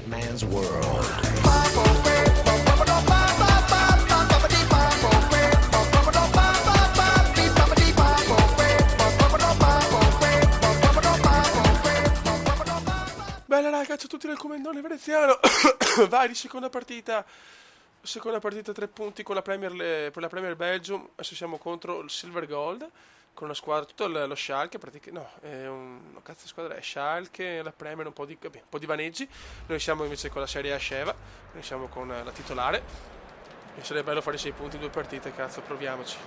man's world. Bella raga, ciao a tutti nel comandone veneziano. Vai di seconda partita, 3 punti con la per la Premier Belgium. Adesso siamo contro il Silver Gold, con una squadra, tutto lo Schalke, no, no, cazzo di squadra è Schalke, la Premier, un po' di vaneggi. Noi siamo invece con la Serie A Sheva, noi siamo con la titolare. E sarebbe bello fare 6 punti in 2 partite, cazzo, proviamoci.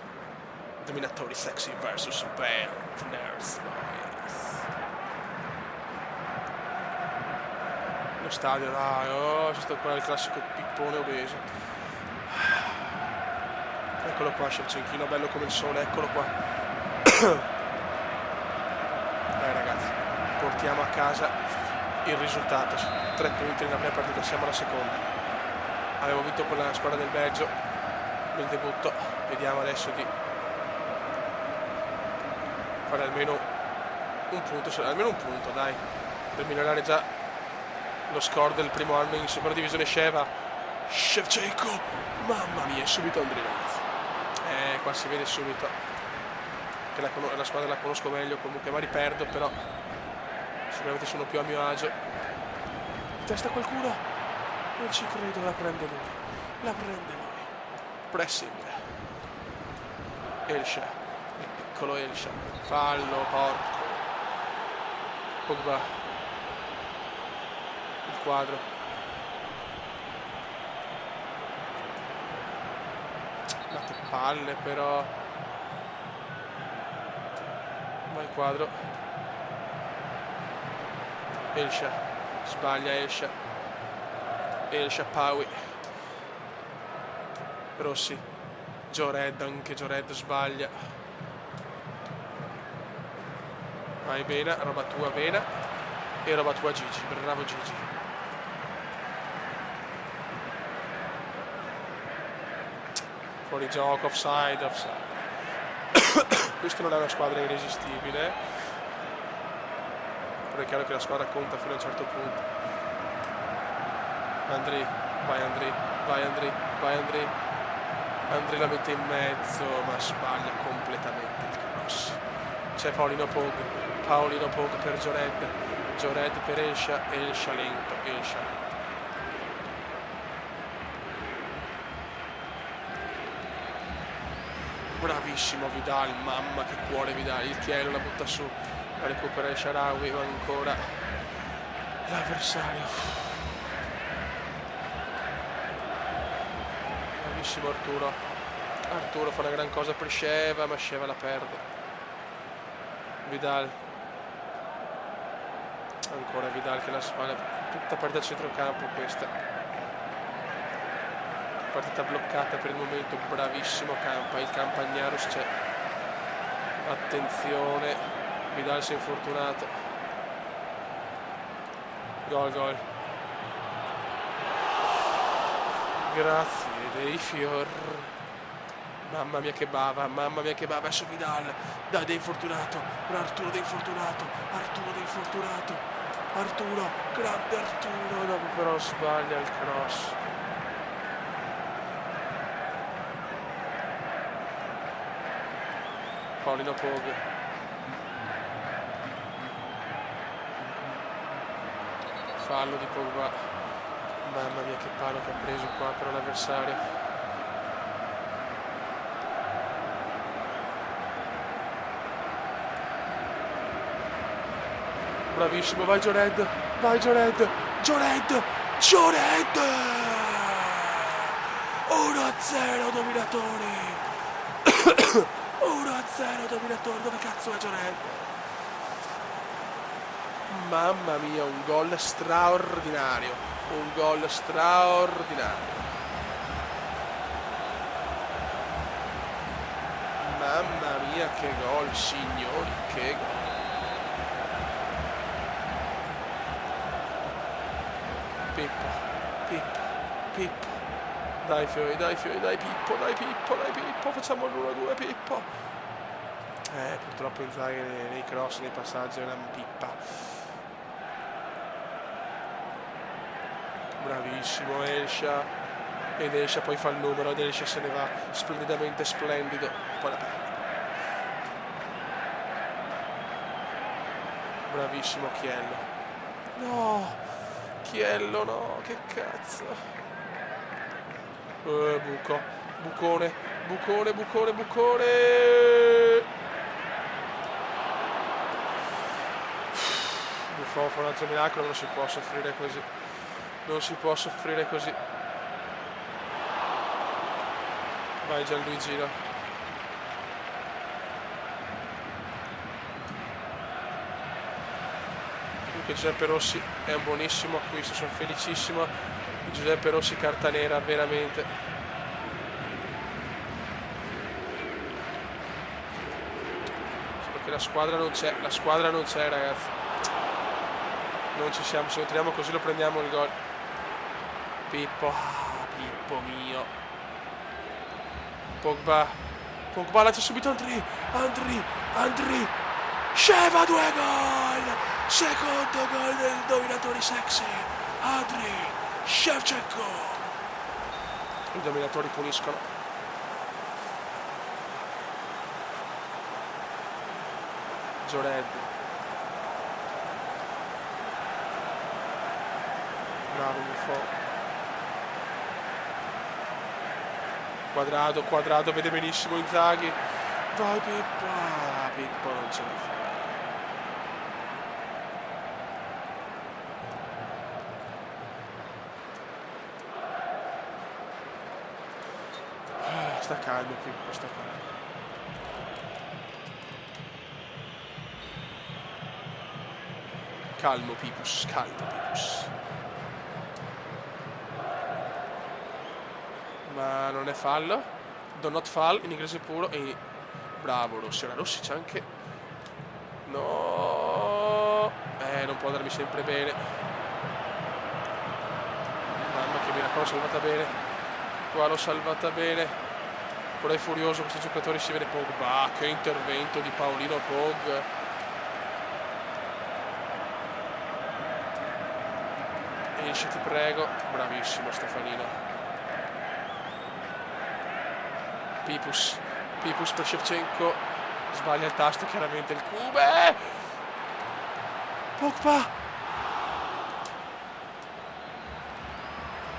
Dominatori sexy versus bad nerds boys. Lo stadio, dai, c'è stato qua il classico pippone obeso. Eccolo qua, Shevchenko, bello come il sole, eccolo qua. Dai ragazzi, portiamo a casa il risultato. 3 punti nella prima partita, siamo alla seconda. Abbiamo vinto con la squadra del Belgio nel debutto. Vediamo adesso di fare almeno un punto, dai, per migliorare già lo score del primo anno in seconda divisione Sheva. Shevchenko, mamma mia, subito Andrinaz. Qua si vede subito che la squadra la conosco meglio, comunque ma riperdo, però sicuramente sono più a mio agio. In testa qualcuno? Non ci credo, la prende lui. Pressing. Elsha, il piccolo Elsha. Fallo, porco. Pogba. Il quadro. Ma che palle però. Ma il quadro. Elsha. Sbaglia Elsha Paui. Rossi. Anche Jored sbaglia. Vai bene, roba tua bene. E roba tua Gigi, bravo Gigi. Fuori gioco, offside. Questo non è una squadra irresistibile, però è chiaro che la squadra conta fino a un certo punto. Vai Andri. Andri la mette in mezzo, ma sbaglia completamente il cross. C'è Paolino Pog per Jored per Elsha lento. Bravissimo Vidal, mamma che cuore Vidal, il Chielo la butta su, la recupera il Shaarawy, ma ancora l'avversario. Bravissimo Arturo fa una gran cosa per Sheva, ma Sheva la perde. Vidal, ancora Vidal che la spalla, tutta partita a centrocampo questa. Partita bloccata per il momento, bravissimo Campa, il Campagnarus c'è, attenzione, Vidal si è infortunato, gol, grazie dei fior, mamma mia che bava, adesso Vidal, dai dei infortunato, Arturo, grande Arturo, dopo però sbaglia il cross. Paolino Pog. Fallo di Pogba. Mamma mia che palo che ha preso qua però l'avversario. Bravissimo, vai Jored. 1-0 dominatori. 1-0 dominatori, dove cazzo è Jored? Mamma mia, un gol straordinario. Mamma mia che gol, signori, che gol. Pippo. Dai Fiori, dai Pippo, facciamo l'1-2 Pippo. Purtroppo Inzaghi nei cross, nei passaggi è una pippa. Bravissimo Elsha. Ed Elsha poi fa il numero ed Elsha se ne va splendidamente splendido. Poi la perde. Bravissimo Chiello. No, Chiello no, che cazzo. Buco. Bucone. Buffon fa un altro miracolo, non si può soffrire così. Non si può soffrire così. Vai Gianluigino. Comunque Giuseppe Rossi è un buonissimo acquisto, sono felicissimo di Giuseppe Rossi, carta nera, veramente. Solo che la squadra non c'è ragazzi. Non ci siamo, se lo tiriamo così lo prendiamo il gol. Pippo mio. Pogba lancia subito Andri. Sceva 2 gol. Secondo gol del dominatori sexy. Andri Shevchenko. I dominatori puniscono. Gioreddi. Bravo Buffon. Quadrado, vede benissimo Inzaghi. Vai Pippo. Pippo non ce la fa. Sta calmo Pippo, sta calmo. Calmo Pipus. Ma non è fallo. Do not fall in inglese puro. E bravo Rossi. Ora Rossi c'è anche. No. Non può andarmi sempre bene. Mamma che miracolo, salvata bene. Qua l'ho salvata bene. Però è furioso questo giocatore, si vede. Pogba. Che intervento di Paolino Pog. Esci ti prego. Bravissimo Stefanino. Pipus per Shevchenko, sbaglia il tasto chiaramente il Cube. Pogba,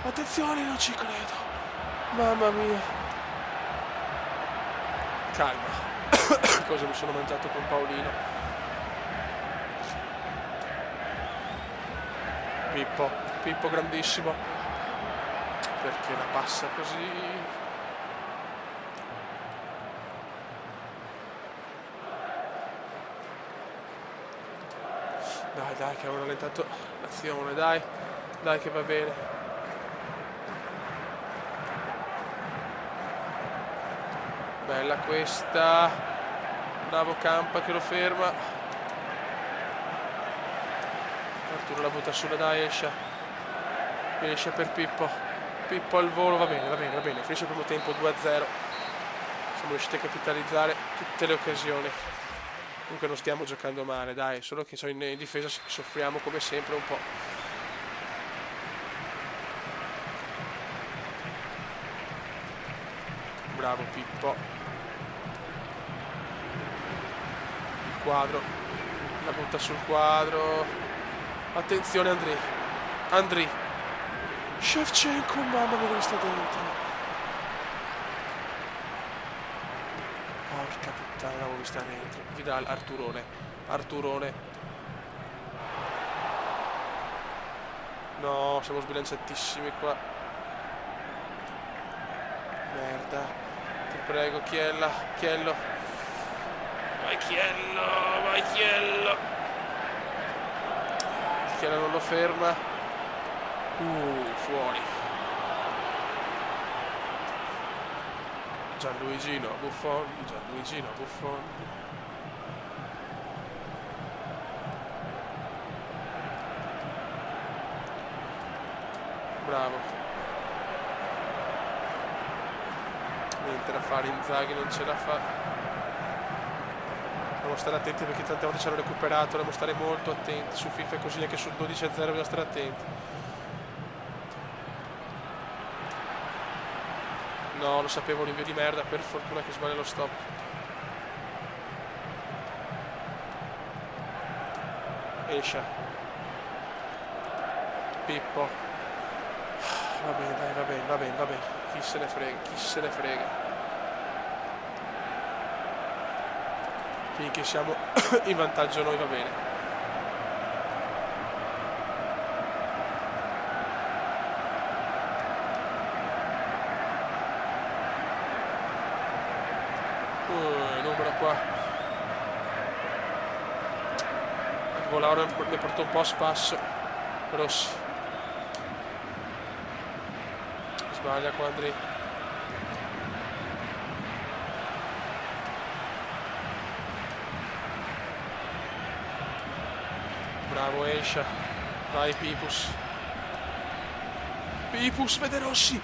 attenzione, non ci credo, mamma mia. Calma. Cosa mi sono mangiato con Paolino. Pippo grandissimo, perché la passa così. Dai che avevo rallentato l'azione, dai che va bene. Bella questa. Bravo Campa che lo ferma. Arturo la butta sulla, dai, esce per Pippo al volo, va bene, finisce il primo tempo 2-0. Siamo riusciti a capitalizzare tutte le occasioni. Comunque non stiamo giocando male, dai, solo che in difesa soffriamo come sempre un po'. Bravo Pippo. Il quadro, la butta sul quadro. Attenzione Andri. Shevchenko, mamma mia, dove sta dentro. Porca puttana, l'avevo vista dentro. Vidal, Arturone. No, siamo sbilanciatissimi qua. Merda. Ti prego, Chiello. Vai Chiello. Chiello non lo ferma. Fuori. Gianluigino Buffon. Bravo. Niente da fare, Inzaghi non ce la fa. Dobbiamo stare attenti perché tante volte ci hanno recuperato, dobbiamo stare molto attenti. Su FIFA è così, anche sul 12-0 bisogna stare attenti. No, lo sapevo, l'invio di merda, per fortuna che sbaglia lo stop. Escia. Pippo. Va bene, dai, va bene. Chi se ne frega. Finché siamo in vantaggio noi va bene. Numero qua. Il Volauro mi porta un po' a spasso. Rossi. Sbaglia qua Andrei. Bravo Escia. Vai Pipus. Vede Rossi.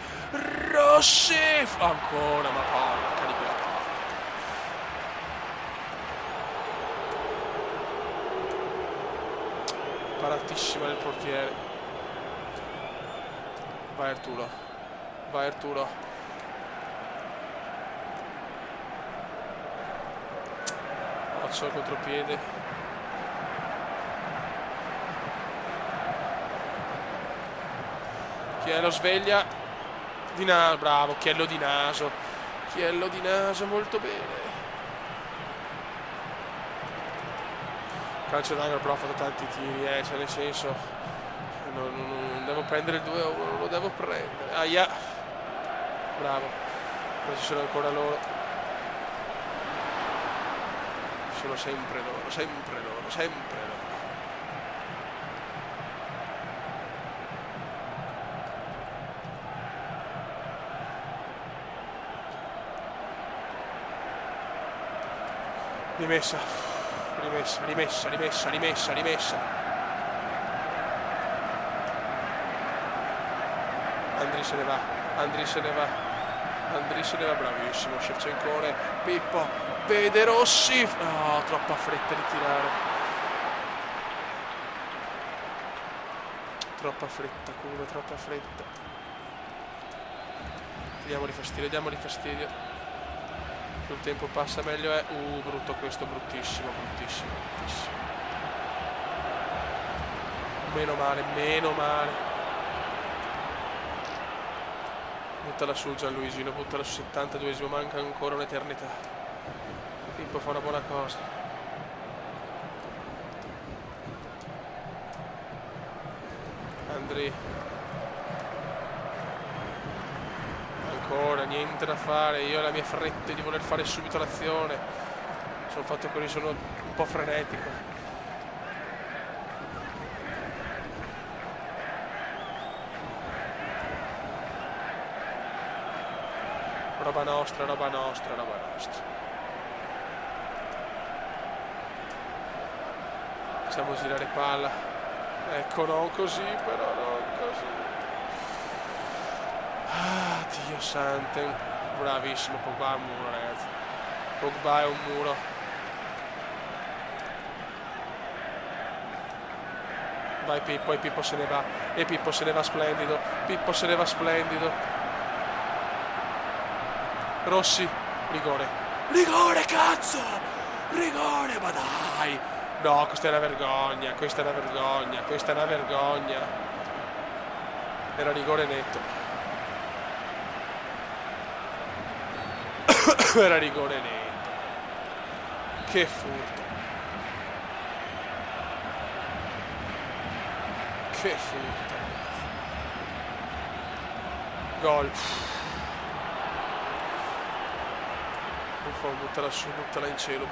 Ancora, ma porca di quella palla. Paratissima del portiere. Vai Arturo. Faccio il contropiede. Chiello sveglia di naso, bravo, Chiello di naso, molto bene. Calcio d'angolo però ha fatto tanti tiri, cioè nel senso, non devo prendere il 2-1, non lo devo prendere. Aia, bravo, poi ci sono ancora loro. Sono sempre loro. Rimessa. Andri se ne va, bravissimo Shevchenkone. Pippo vede Rossi. No, troppa fretta di tirare. Troppa fretta. Diamogli fastidio. Più il tempo passa meglio è. Brutto questo, bruttissimo. Meno male. Buttala su Gianluigino, buttala su 72esimo, manca ancora un'eternità. Pippo fa una buona cosa. Andri. Ancora niente da fare, io ho la mia fretta di voler fare subito l'azione. Sono fatto così, sono un po' frenetico. Roba nostra. Facciamo girare palla. Ecco, non così, però non così. Dio santo. Bravissimo, Pogba è un muro, ragazzi. Pogba è un muro. Vai Pippo, e Pippo se ne va. E Pippo se ne va splendido. Rossi, rigore, cazzo! Rigore, ma dai! No, questa è una vergogna. Era rigore netto. Che furto. Gol. Buffon, buttala su, buttala in cielo.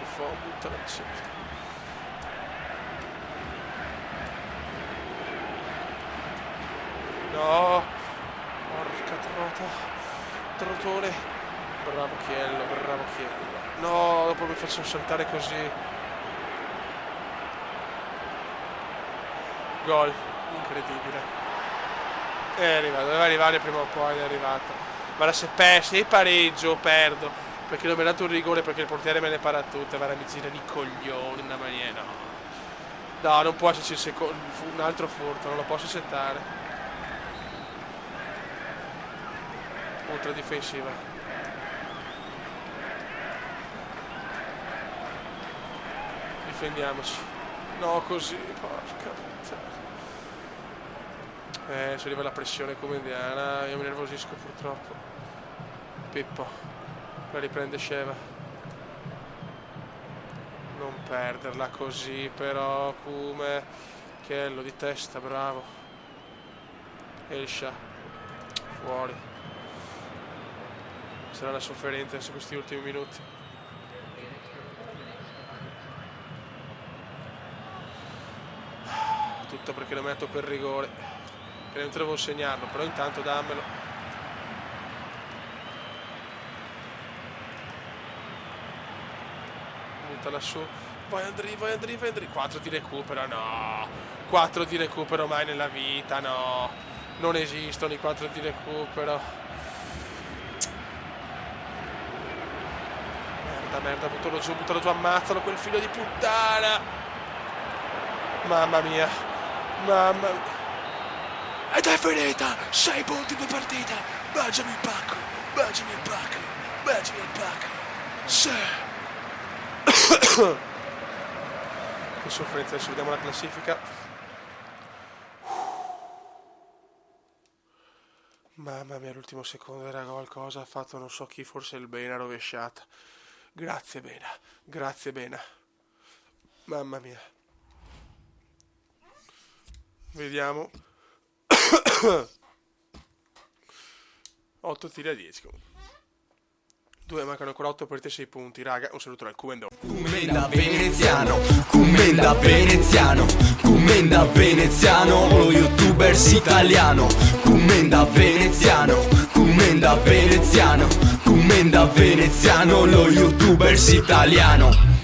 No, porca trotone. Bravo Chiello. No, dopo mi faccio saltare così. Gol, incredibile. È arrivato, doveva arrivare prima o poi, è arrivato. Ma se pareggio, perdo. Perché non mi ha dato un rigore, perché il portiere me le para tutte. Guarda, mi gira di coglioni in una maniera. No, non può esserci un altro furto, non lo posso accettare. Ultra difensiva. Difendiamoci. No, così, porca puttana. Se arriva la pressione come indiana, io mi nervosisco purtroppo. Pippo. La riprende Sheva. Non perderla così, però, Kume. Chiello di testa, bravo. Elsha. Fuori. Sarà una sofferenza su questi ultimi minuti. Tutto perché lo metto per rigore, che non devo segnarlo, però intanto dammelo. Punta lassù. Vai Andri. 4 di recupero, no. 4 di recupero mai nella vita, no. Non esistono i 4 di recupero. Merda, buttalo giù, ammazzalo quel figlio di puttana. Mamma mia. Ed è finita. 6 punti in 2 partite. Mangiami il pacco. Sì. Che sofferenza. Adesso vediamo la classifica. Mamma mia, l'ultimo secondo era gol. Cosa ha fatto? Non so chi, forse il Bena rovesciata. Grazie Bena. Mamma mia. Vediamo. 8 tiri a 10 comunque. Mancano ancora 8 partite, 6 punti, raga. Un saluto dal Kumendo. Commenda veneziano, lo youtubers italiano. Commenda veneziano, lo youtubers italiano.